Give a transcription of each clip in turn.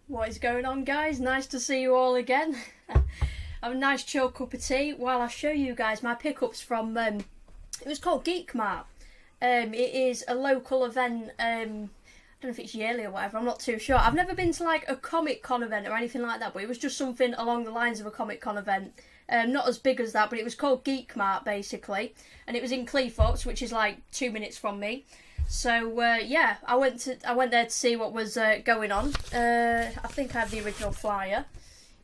What is going on, guys? Nice to see you all again. Have a nice chill cup of tea while I show you guys my pickups from it was called Geeks Mart. It is a local event. I don't know if it's yearly or whatever, I'm not too sure. I've never been to like a Comic Con event or anything like that, but it was just something along the lines of a Comic Con event. Not as big as that, but it was called Geeks Mart basically, and it was in Cleethorpes, which is like 2 minutes from me. So yeah, I went there to see what was going on. I think I have the original flyer.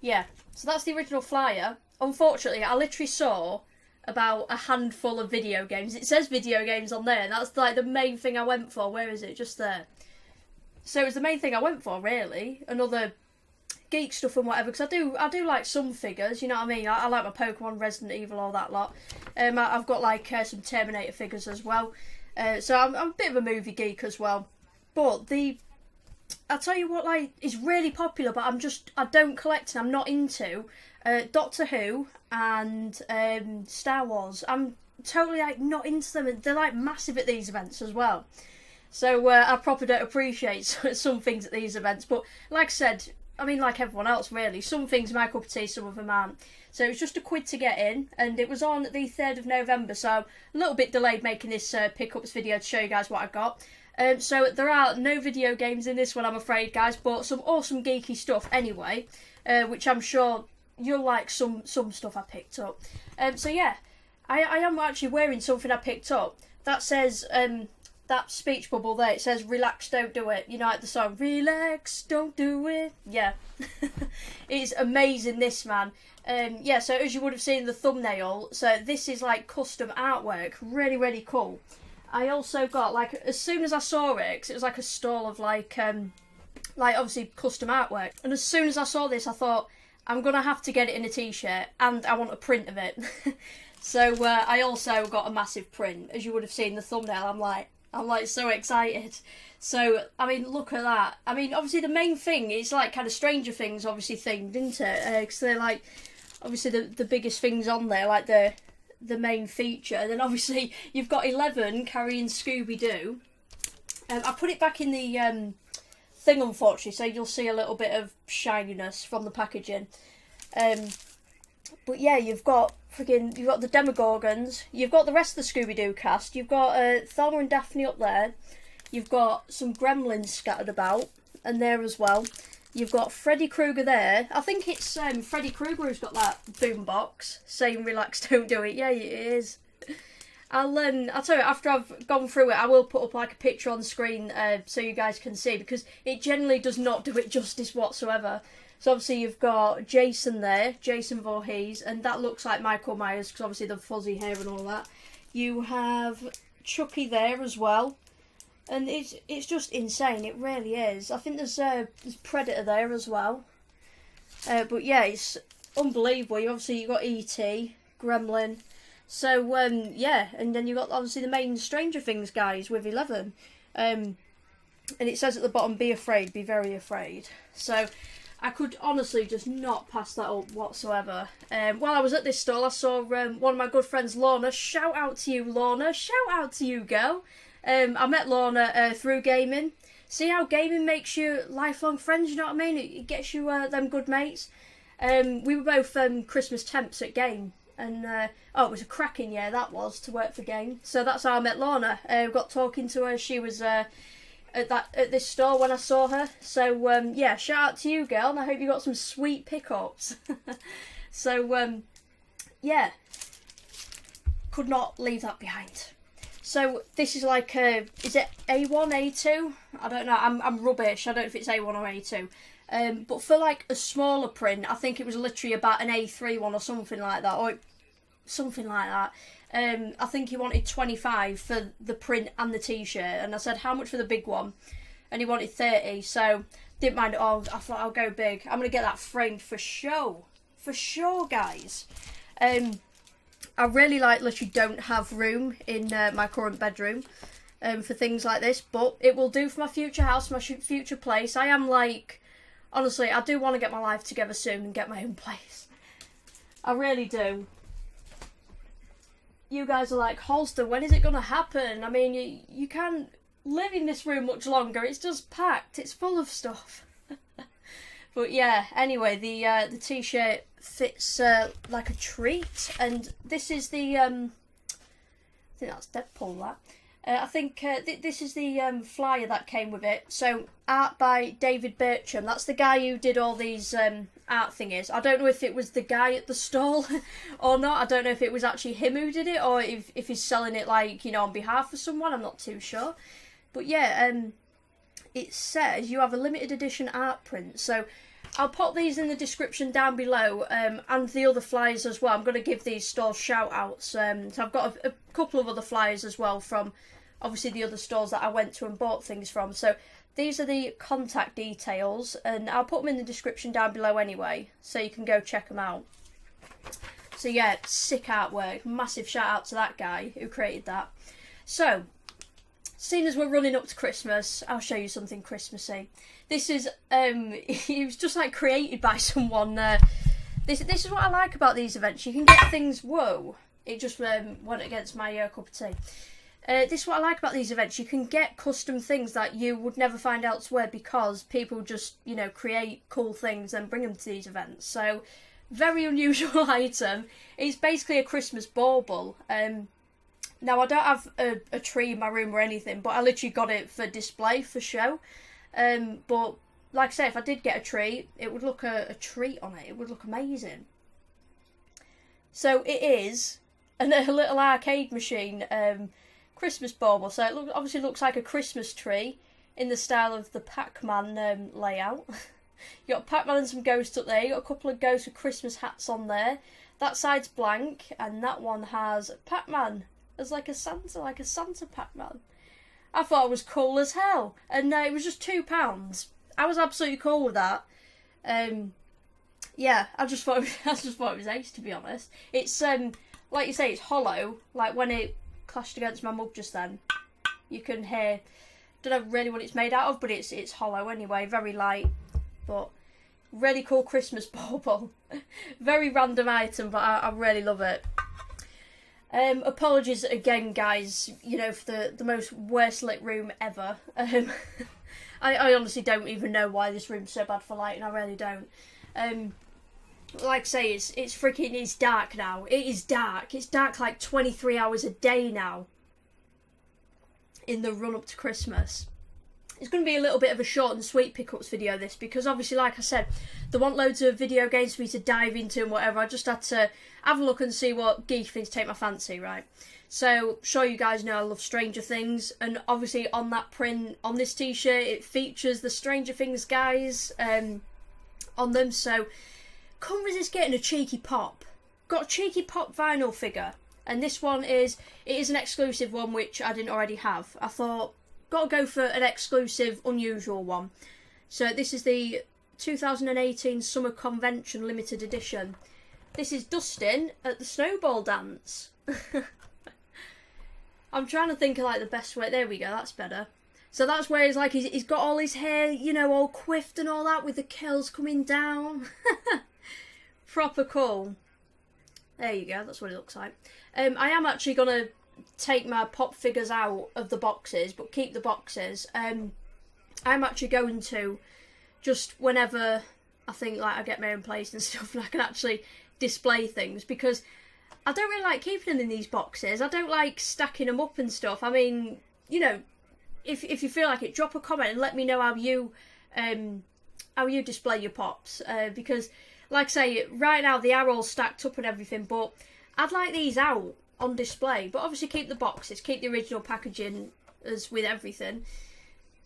Yeah, so that's the original flyer. Unfortunately, I literally saw about a handful of video games. It says video games on there, and that's like the main thing I went for. Where is it? Just there. So it was the main thing I went for, really. Another geek stuff and whatever, because I do like some figures, you know what I mean? I like my Pokemon, Resident Evil, all that lot. I've got like some Terminator figures as well. So I'm a bit of a movie geek as well. But I'll tell you what, like, is really popular, but I don't collect and I'm not into Doctor Who and Star Wars. I'm totally like not into them, and they're like massive at these events as well. So I probably don't appreciate some things at these events. But like I said, I mean, like everyone else really, some things are my cup of tea, some of them aren't. So it was just a quid to get in, and it was on the 3rd of November, so a little bit delayed making this pickups video to show you guys what I got. So there are no video games in this one, I'm afraid, guys, but some awesome geeky stuff anyway, which I'm sure you'll like some stuff I picked up. So yeah, I am actually wearing something I picked up that says, that speech bubble there, it says relax, don't do it. You know, like the song relax, don't do it. Yeah. It's amazing, this, man. Yeah, so as you would have seen in the thumbnail, so this is like custom artwork, really cool. I also got, like, as soon as I saw it, 'cause it was like a stall of like obviously custom artwork, and as soon as I saw this I thought I'm gonna have to get it in a t-shirt, and I want a print of it. So I also got a massive print, as you would have seen in the thumbnail. I'm like so excited. So, I mean, look at that. I mean, obviously the main thing is like kind of Stranger Things obviously themed, isn't it? Because they're like, obviously the biggest things on there, like the main feature. And then obviously you've got 11 carrying Scooby-Doo. I put it back in the thing, unfortunately, so you'll see a little bit of shininess from the packaging. But yeah, you've got the Demogorgons, you've got the rest of the Scooby-Doo cast, you've got Thelma and Daphne up there, you've got some Gremlins scattered about, and there as well. You've got Freddy Krueger there. I think it's Freddy Krueger who's got that boombox saying relax, don't do it. Yeah, it is. I'll tell you, after I've gone through it, I will put up like a picture on the screen so you guys can see, because it generally does not do it justice whatsoever. So obviously you've got Jason there, Jason Voorhees, and that looks like Michael Myers because obviously the fuzzy hair and all that. You have Chucky there as well, and it's just insane. It really is. I think there's Predator there as well. But yeah, it's unbelievable. You've got E.T., Gremlin. So yeah, and then you've got obviously the main Stranger Things guys with 11. And it says at the bottom, be afraid, be very afraid. So I could honestly just not pass that up whatsoever. While I was at this stall, I saw one of my good friends, Lorna. Shout out to you, Lorna. Shout out to you, girl. I met Lorna through gaming. See how gaming makes you lifelong friends, you know what I mean? It gets you them good mates. We were both Christmas temps at Game. And, oh, it was a cracking year, that was, to work for Game. So that's how I met Lorna. Got talking to her. She was at this store when I saw her. So yeah, shout out to you, girl, and I hope you got some sweet pickups. So yeah, could not leave that behind. So this is like is it A1, A2? I don't know. I'm rubbish. I don't know if it's A1 or A2. But for like a smaller print, I think it was literally about an A3 one or something like that, or something like that. I think he wanted 25 for the print and the t-shirt, and I said how much for the big one, and he wanted 30, so didn't mind at all. I thought I'll go big. I'm gonna get that framed for sure, guys. I really literally don't have room in my current bedroom for things like this, but it will do for my future house, my future place. I am like, honestly, I do want to get my life together soon and get my own place. I really do. You guys are like, Holster, when is it going to happen? I mean, you can't live in this room much longer. It's just packed. It's full of stuff. But yeah, anyway, the t-shirt fits like a treat, and this is the I think that's Deadpool. That I think this is the flyer that came with it. So art by David Bircham. That's the guy who did all these art thingies. I don't know if it was the guy at the stall or not. I don't know if it was actually him who did it, or if he's selling it, like, you know, on behalf of someone. I'm not too sure. But yeah, it says you have a limited edition art print. So I'll pop these in the description down below, and the other flyers as well. I'm going to give these stores shout outs. So I've got a couple of other flyers as well from obviously the other stores that I went to and bought things from. So these are the contact details, and I'll put them in the description down below anyway, so you can go check them out. So yeah, sick artwork. Massive shout out to that guy who created that. So, seeing as we're running up to Christmas, I'll show you something Christmassy. This is, it was just like created by someone. This is what I like about these events. You can get things, whoa, it just went against my cup of tea. This is what I like about these events. You can get custom things that you would never find elsewhere, because people just, you know, create cool things and bring them to these events. So, very unusual item. It's basically a Christmas bauble. Now, I don't have a tree in my room or anything, but I literally got it for display, for show. But, like I say, if I did get a tree, it would look a treat on it. It would look amazing. So, it is a little arcade machine Christmas bauble. So, it obviously looks like a Christmas tree in the style of the Pac-Man layout. You got Pac-Man and some ghosts up there. You got a couple of ghosts with Christmas hats on there. That side's blank, and that one has Pac-Man as like a Santa Pac-Man. I thought it was cool as hell, and it was just £2. I was absolutely cool with that. Yeah, I just thought it was ace, to be honest. It's like you say, it's hollow. Like when it clashed against my mug just then, you can hear. Don't know really what it's made out of, but it's hollow anyway. Very light, but really cool Christmas bauble. Very random item, but I really love it. Apologies again, guys, you know, for the most worst lit room ever. I honestly don't even know why this room's so bad for lighting. I really don't. Like I say, it's dark now. It is dark. It's dark like 23 hours a day now in the run up to Christmas. It's going to be a little bit of a short and sweet pickups video, this, because obviously, like I said, there weren't loads of video games for me to dive into and whatever. I just had to have a look and see what geeky things take my fancy, right? So, sure, you guys know I love Stranger Things, and obviously on that print, on this t-shirt, it features the Stranger Things guys on them, so couldn't resist getting a cheeky pop. Got a cheeky pop vinyl figure, and this one it is an exclusive one, which I didn't already have. I thought, got to go for an exclusive, unusual one. So this is the 2018 Summer Convention Limited Edition. This is Dustin at the Snowball Dance. I'm trying to think of like the best way. There we go, that's better. So that's where he's got all his hair, you know, all quiffed and all that, with the curls coming down. Proper cool. There you go, that's what it looks like. I am actually going to take my pop figures out of the boxes, but keep the boxes. I'm actually going to, just whenever I think like I get my own place and stuff, and I can actually display things, because I don't really like keeping them in these boxes. I don't like stacking them up and stuff. I mean, you know, if you feel like it, drop a comment and let me know how you display your pops, because like I say, right now they are all stacked up and everything, but I'd like these out on display. But obviously keep the boxes, keep the original packaging as with everything,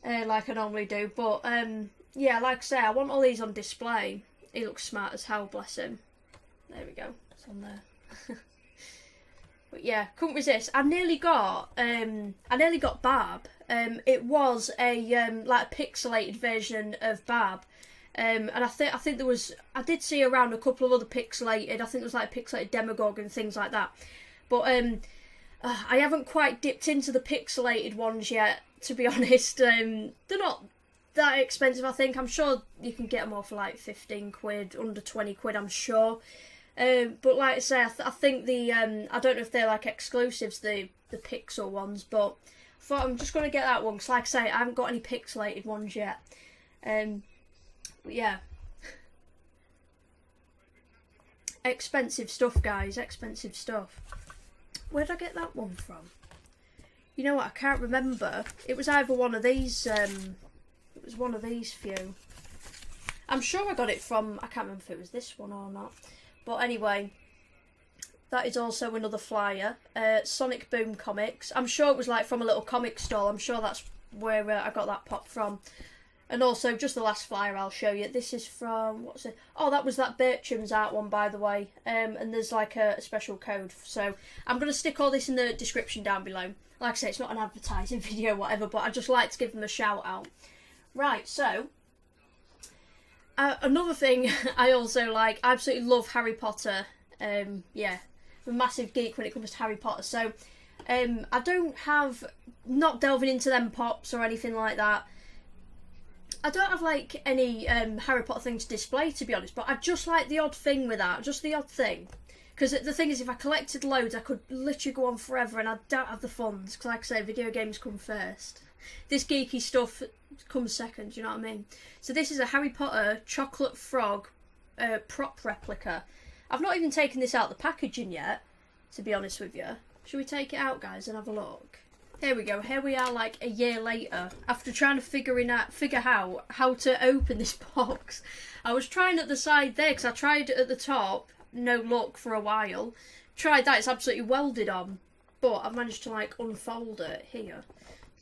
like I normally do. But yeah, like I say, I want all these on display. He looks smart as hell, bless him. There we go, it's on there. But yeah, couldn't resist. I nearly got Barb. It was a like a pixelated version of Barb. And I think there was, I did see around a couple of other pixelated, I think there was like Pixelated Demogorgon and things like that. But I haven't quite dipped into the pixelated ones yet, to be honest. They're not that expensive, I think. I'm sure you can get them all for like 15 quid, under 20 quid, I'm sure. But like I say, I think the, I don't know if they're like exclusives, the pixel ones, but I thought I'm just going to get that one, because like I say, I haven't got any pixelated ones yet. But yeah, Expensive stuff, guys, expensive stuff. Where did I get that one from? You know what, I can't remember. It was either one of these, it was one of these few. I'm sure I got it from, I can't remember if it was this one or not. But anyway, that is also another flyer. Sonic Boom Comics. I'm sure it was like from a little comic stall. I'm sure that's where I got that pop from. And also, just the last flyer I'll show you. This is from, what's it? Oh, that was that Bircham's Art one, by the way. And there's like a special code. So I'm going to stick all this in the description down below. Like I say, it's not an advertising video, whatever, but I'd just like to give them a shout out. Right, so another thing I also like, I absolutely love Harry Potter. Yeah, I'm a massive geek when it comes to Harry Potter. So I don't have, not delving into them pops or anything like that. I don't have like any Harry Potter thing to display, to be honest, but I just like the odd thing with that, just the odd thing. Because the thing is, if I collected loads, I could literally go on forever, and I don't have the funds, because like I say, video games come first. This geeky stuff comes second, you know what I mean? So this is a Harry Potter chocolate frog prop replica. I've not even taken this out the packaging yet, to be honest with you. Should we take it out, guys, and have a look? Here we go. Here we are, like a year later, after trying to figure out how to open this box. I was trying at the side there, because I tried it at the top, no luck for a while. Tried that, it's absolutely welded on, but I've managed to like unfold it here.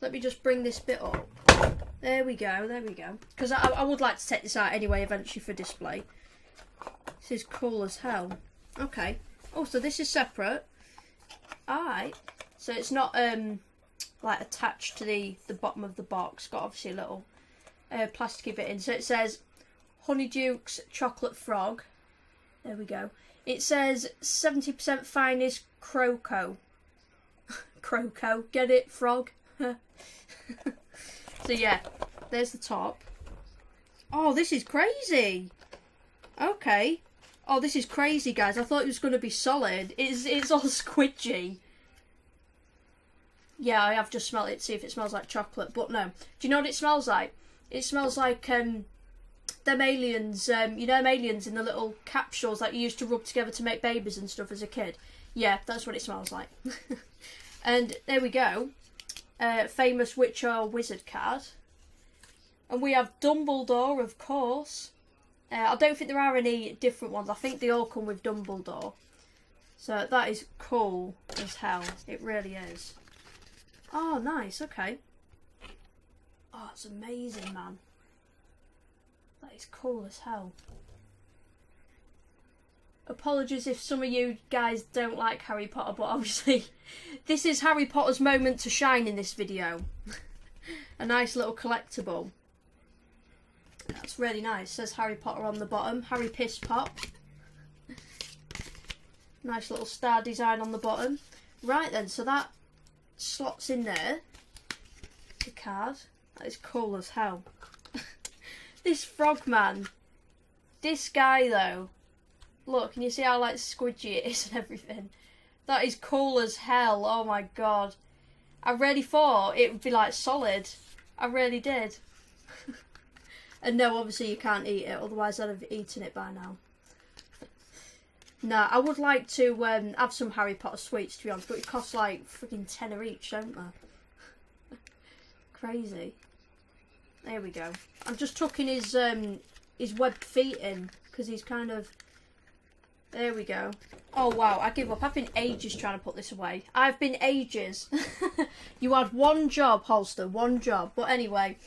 Let me just bring this bit up. There we go, there we go. Because I would like to take this out anyway, eventually, for display. This is cool as hell. Okay. Oh, so this is separate. Alright. So it's not like attached to the bottom of the box. Got obviously a little plasticky bit in. So it says Honeyduke's Chocolate Frog. There we go. It says 70% finest croco. Croco. Get it? Frog? So yeah, there's the top. Oh, this is crazy. Okay. Oh, this is crazy, guys. I thought it was going to be solid. It's all squidgy. Yeah, I have just smelled it to see if it smells like chocolate, but no. Do you know what it smells like? It smells like them aliens, you know them aliens in the little capsules that you used to rub together to make babies and stuff as a kid? Yeah, that's what it smells like. And there we go. Famous witch or wizard card. And we have Dumbledore, of course. I don't think there are any different ones. I think they all come with Dumbledore. So that is cool as hell. It really is. Oh, nice. Okay. Oh, it's amazing, man. That is cool as hell. Apologies if some of you guys don't like Harry Potter, but obviously this is Harry Potter's moment to shine in this video. A nice little collectible. That's really nice. It says Harry Potter on the bottom. Harry Piss Pop. Nice little star design on the bottom. Right then, so that slots in there. The card. That is cool as hell. This frog man. This guy though. Look, can you see how like squidgy it is and everything? That is cool as hell. Oh my god. I really thought it would be like solid. I really did. And no, obviously you can't eat it, otherwise I'd have eaten it by now. No, I would like to have some Harry Potter sweets, to be honest, but it costs like freaking tenner each, don't they? Crazy. There we go. I'm just tucking his webbed feet in, because he's kind of... There we go. Oh wow, I give up. I've been ages trying to put this away. I've been ages. You had one job, Holster, one job. But anyway...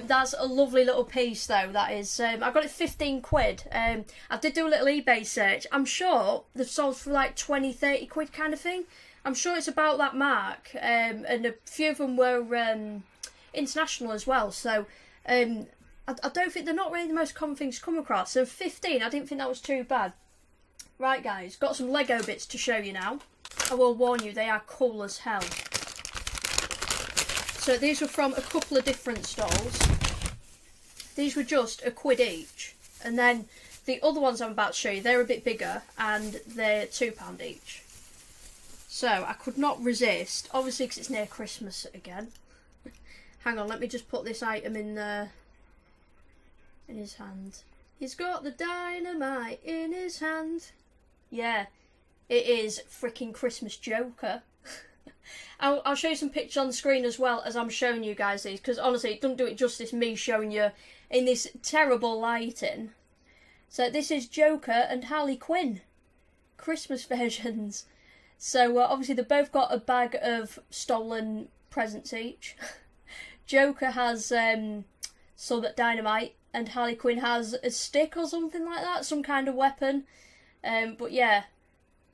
that's a lovely little piece though, that is. I got it 15 quid. I did do a little eBay search. I'm sure they've sold for like 20, 30 quid kind of thing. I'm sure it's about that mark. And a few of them were international as well. So I don't think they're not really the most common things to come across. So 15, I didn't think that was too bad. Right guys, got some Lego bits to show you now. I will warn you, they are cool as hell. So these were from a couple of different stalls. These were just £1 each. And then the other ones I'm about to show you, they're a bit bigger and they're £2 each. So I could not resist, obviously because it's near Christmas again. Hang on, let me just put this item in his hand. He's got the dynamite in his hand. Yeah, it is freaking Christmas Joker. I'll show you some pictures on the screen as well as I'm showing you guys these, because honestly it doesn't do it justice me showing you in this terrible lighting. So this is Joker and Harley Quinn, Christmas versions. So obviously they've both got a bag of stolen presents each. Joker has some dynamite and Harley Quinn has a stick or something like that, some kind of weapon. But yeah,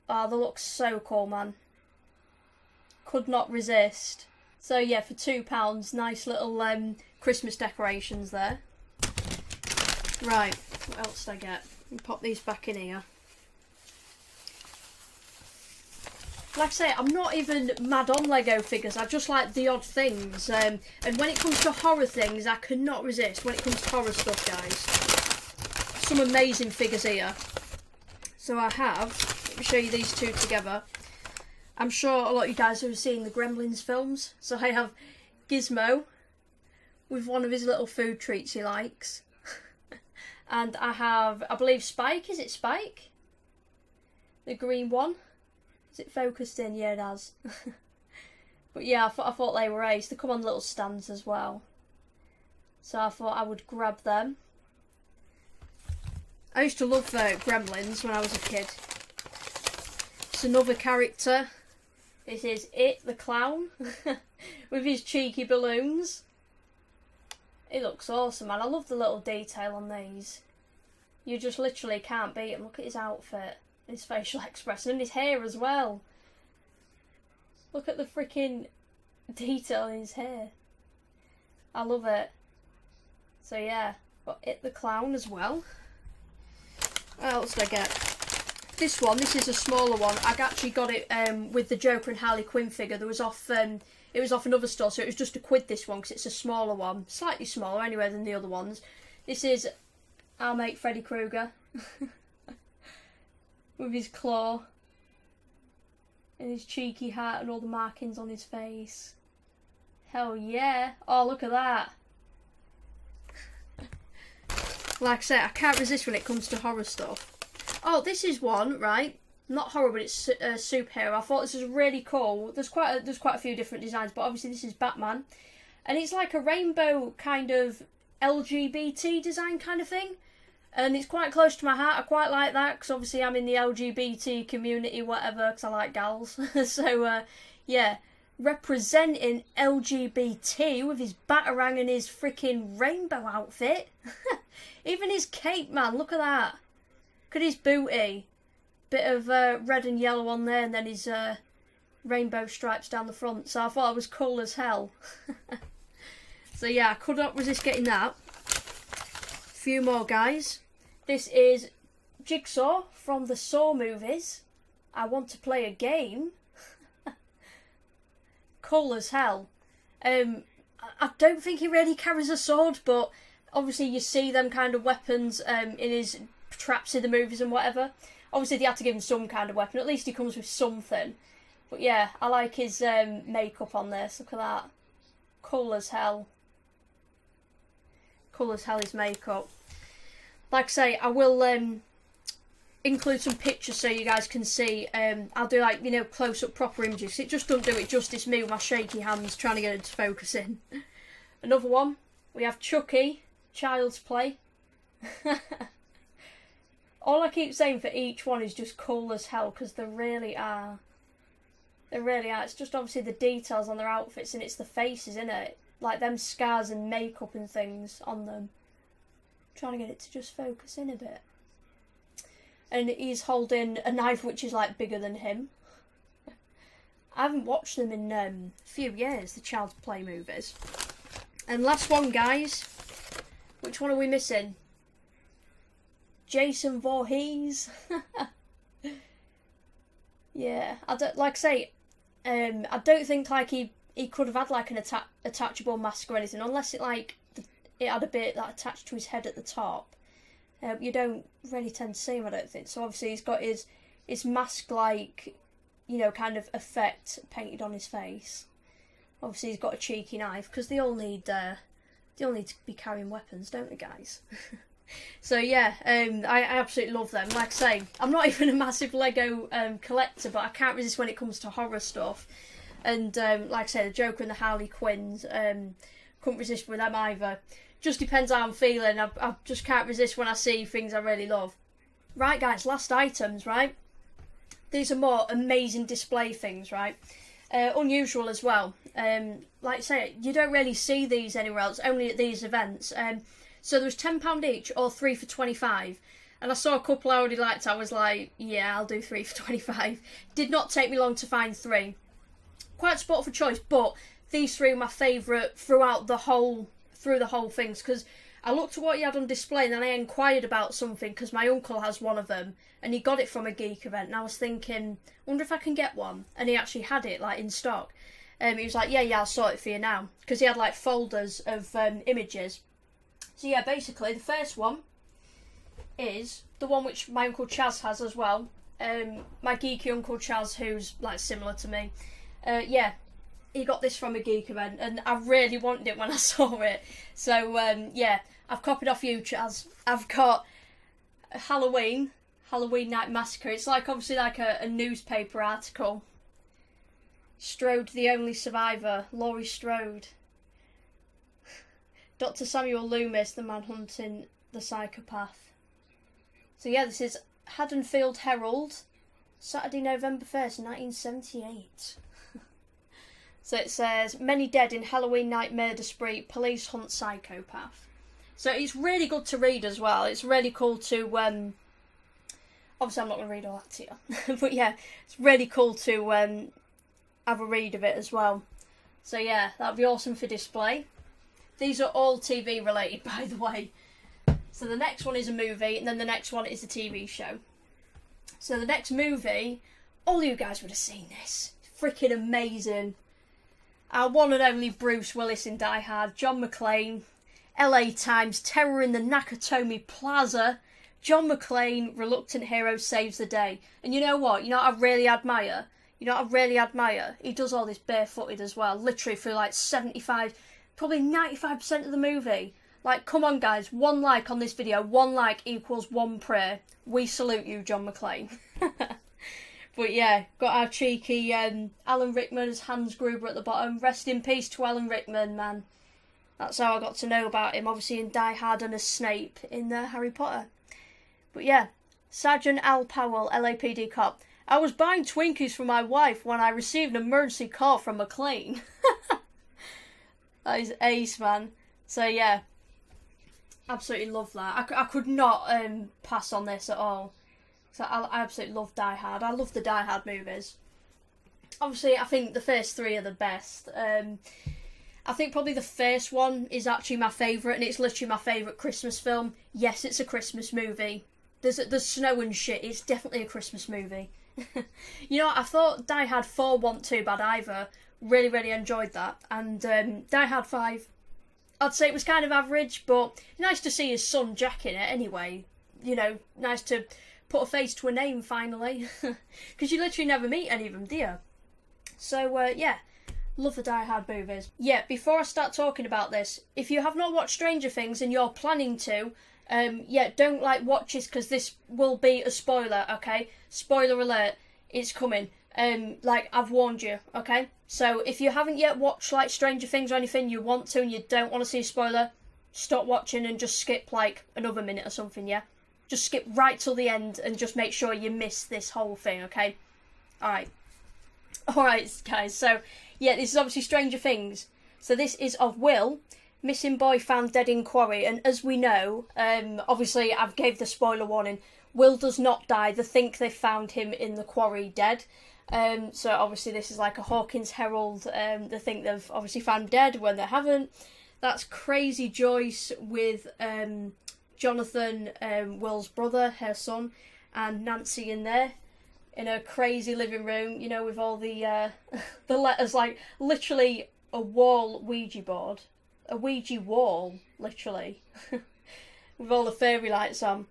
oh, they look so cool, man. Could not resist. So yeah, for £2, nice little Christmas decorations there. Right, what else did I get? Let me pop these back in here. Like I say, I'm not even mad on Lego figures, I just like the odd things. And when it comes to horror things, I cannot resist when it comes to horror stuff, guys. Some amazing figures here. So I have, let me show you these two together. I'm sure a lot of you guys have seen the Gremlins films. So I have Gizmo with one of his little food treats he likes. And I have, I believe Spike, is it Spike? The green one. Is it focused in? Yeah, it has. But yeah, I thought they were ace. They come on little stands as well. So I thought I would grab them. I used to love Gremlins when I was a kid. It's another character. This is It, the clown, with his cheeky balloons. It looks awesome, man. I love the little detail on these. You just literally can't beat him. Look at his outfit, his facial expression, and his hair as well. Look at the freaking detail in his hair. I love it. So yeah, got It, the clown as well. What else did I get? This one, this is a smaller one. I actually got it with the Joker and Harley Quinn figure. There was off, it was off another store, so it was just £1 this one because it's a smaller one, slightly smaller anyway than the other ones. This is our mate Freddy Krueger with his claw and his cheeky hat and all the markings on his face. Hell yeah! Oh, look at that! Like I said, I can't resist when it comes to horror stuff. Oh, this is one, right? Not horror, but it's superhero. I thought this was really cool. There's quite a few different designs, but obviously this is Batman, and it's like a rainbow kind of LGBT design kind of thing, and it's quite close to my heart. I quite like that because obviously I'm in the LGBT community, whatever, because I like gals. So yeah, representing LGBT with his batarang and his freaking rainbow outfit. Even his cape, man. Look at that. Look at his booty. Bit of red and yellow on there, and then his rainbow stripes down the front. So I thought it was cool as hell. So yeah, I could not resist getting that. A few more, guys. This is Jigsaw from the Saw movies. I want to play a game. Cool as hell. I don't think he really carries a sword, but obviously you see them kind of weapons in his traps in the movies and whatever. Obviously they had to give him some kind of weapon. At least he comes with something. But yeah, I like his makeup on this. Look at that. Cool as hell. Cool as hell, his makeup. Like I say, I will include some pictures so you guys can see. I'll do like, you know, close-up proper images. It just doesn't do it justice, me with my shaky hands trying to get it to focus in. Another one. We have Chucky, Child's Play. All I keep saying for each one is just cool as hell, because they really are. They really are. It's just obviously the details on their outfits, and it's the faces, innit? Like them scars and makeup and things on them. I'm trying to get it to just focus in a bit. And he's holding a knife which is like bigger than him. I haven't watched them in a few years, the Child's Play movies. And last one, guys. Which one are we missing? Jason Voorhees. Yeah, I don't, like I say, I don't think like he could have had like an attachable mask or anything, unless it like it had a bit that attached to his head at the top. You don't really tend to see him, I don't think. So obviously he's got his mask like, you know, kind of effect painted on his face. Obviously he's got a cheeky knife, because they all need to be carrying weapons, don't they, guys? So yeah, I absolutely love them. Like I say, I'm not even a massive Lego collector, but I can't resist when it comes to horror stuff. And like I say, the Joker and the Harley Quinns, couldn't resist with them either. Just depends how I'm feeling. I just can't resist when I see things I really love. Right guys, last items, right? These are more amazing display things, right? Unusual as well. Like I say, you don't really see these anywhere else, only at these events. So there was £10 each or 3 for 25. And I saw a couple I already liked. I was like, yeah, I'll do 3 for 25. Did not take me long to find 3. Quite spot for choice, but these 3 are my favourite throughout the whole things, because I looked at what he had on display and then I inquired about something because my uncle has one of them and he got it from a geek event, and I was thinking, wonder if I can get one, and he actually had it like in stock. He was like, yeah, I'll sort it for you now, because he had like folders of images. So yeah, basically the first one is the one which my Uncle Chaz has as well. My geeky Uncle Chaz, who's like similar to me. Yeah, he got this from a geek event and I really wanted it when I saw it. So yeah, I've copied off you, Chaz. I've got Halloween Night Massacre. It's like obviously like a newspaper article. Strode the only survivor, Laurie Strode. Dr. Samuel Loomis, the man hunting the psychopath. So yeah, this is Haddonfield Herald, Saturday, November 1st, 1978. So it says, many dead in Halloween night murder spree, police hunt psychopath. So it's really good to read as well. It's really cool to, obviously I'm not going to read all that to you. But yeah, it's really cool to have a read of it as well. So yeah, that'd be awesome for display. These are all TV related, by the way. So the next one is a movie, and then the next one is a TV show. So the next movie, all you guys would have seen this. Freaking amazing. Our one and only Bruce Willis in Die Hard, John McClane, LA Times, Terror in the Nakatomi Plaza, John McClane, reluctant hero saves the day. And you know what? You know what I really admire? You know what I really admire? He does all this barefooted as well, literally for like 75, probably 95% of the movie. Like, come on guys, 1 like on this video, 1 like equals 1 prayer. We salute you, John McClane. But yeah, got our cheeky Alan Rickman's Hans Gruber at the bottom. Rest in peace to Alan Rickman, man. That's how I got to know about him, obviously in Die Hard and as Snape in Harry Potter. But yeah, Sergeant Al Powell, LAPD cop. I was buying Twinkies for my wife when I received an emergency call from McClane. That is ace, man. So yeah, absolutely love that. I could not pass on this at all. So I absolutely love Die Hard. I love the Die Hard movies. Obviously, I think the first 3 are the best. I think probably the first one is actually my favourite, and it's literally my favourite Christmas film. Yes, it's a Christmas movie. There's snow and shit. It's definitely a Christmas movie. You know what? I thought Die Hard 4 wasn't too bad either. Really, really enjoyed that. And Die Hard 5, I'd say it was kind of average, but nice to see his son Jack in it anyway. You know, nice to put a face to a name finally. Because you literally never meet any of them, do you? So, yeah, love the Die Hard movies. Yeah, before I start talking about this, if you have not watched Stranger Things and you're planning to, yeah, don't like watch this because this will be a spoiler, okay? Spoiler alert, it's coming. Like, I've warned you, okay? So, if you haven't yet watched, like, Stranger Things or anything, you want to and you don't want to see a spoiler, stop watching and just skip, like, another minute or something, yeah? Just skip right till the end and just make sure you miss this whole thing, okay? Alright. Alright, guys, so, yeah, this is obviously Stranger Things. So this is of Will, missing boy found dead in quarry, and as we know, obviously I've gave the spoiler warning, Will does not die. They think they found him in the quarry dead. So obviously this is like a Hawkins Herald. They think they've obviously found dead when they haven't. That's Crazy Joyce with Jonathan, Will's brother, her son, and Nancy in there in a crazy living room, you know, with all the the letters, like literally a wall Ouija board, a Ouija wall, literally, with all the fairy lights on.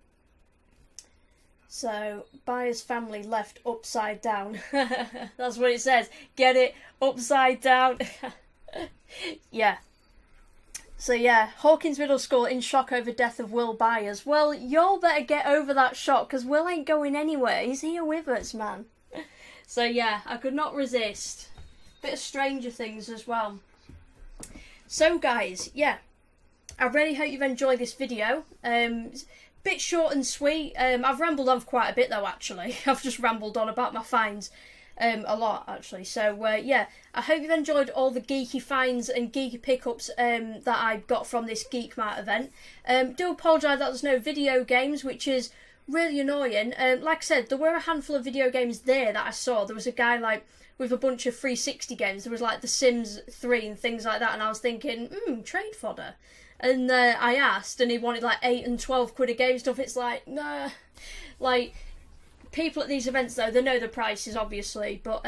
So, Byers' family left upside down. That's what it says. Get it? Upside down. Yeah. So yeah, Hawkins Middle School in shock over death of Will Byers. Well, y'all better get over that shock, because Will ain't going anywhere. He's here with us, man. So yeah, I could not resist. Bit of Stranger Things as well. So guys, yeah, I really hope you've enjoyed this video. Bit short and sweet. I've rambled on for quite a bit though, actually. I've just rambled on about my finds. A lot actually. So yeah, I hope you've enjoyed all the geeky finds and geeky pickups that I got from this Geek Mart event. Do apologise that there's no video games, which is really annoying. Like I said, there were a handful of video games there that I saw. There was a guy like with a bunch of 360 games. There was like The Sims 3 and things like that, and I was thinking, trade fodder. And I asked, and he wanted like 8 and 12 quid a game stuff. It's like, nah, like. People at these events though, they know the prices obviously, but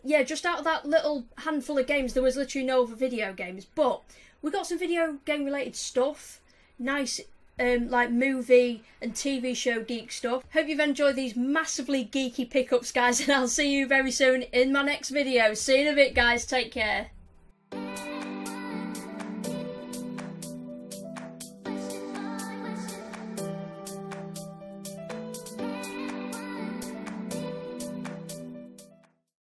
yeah, just out of that little handful of games there was literally no other video games, but we got some video game related stuff, nice like movie and TV show geek stuff. Hope you've enjoyed these massively geeky pickups guys, and I'll see you very soon in my next video. See you in a bit guys, take care.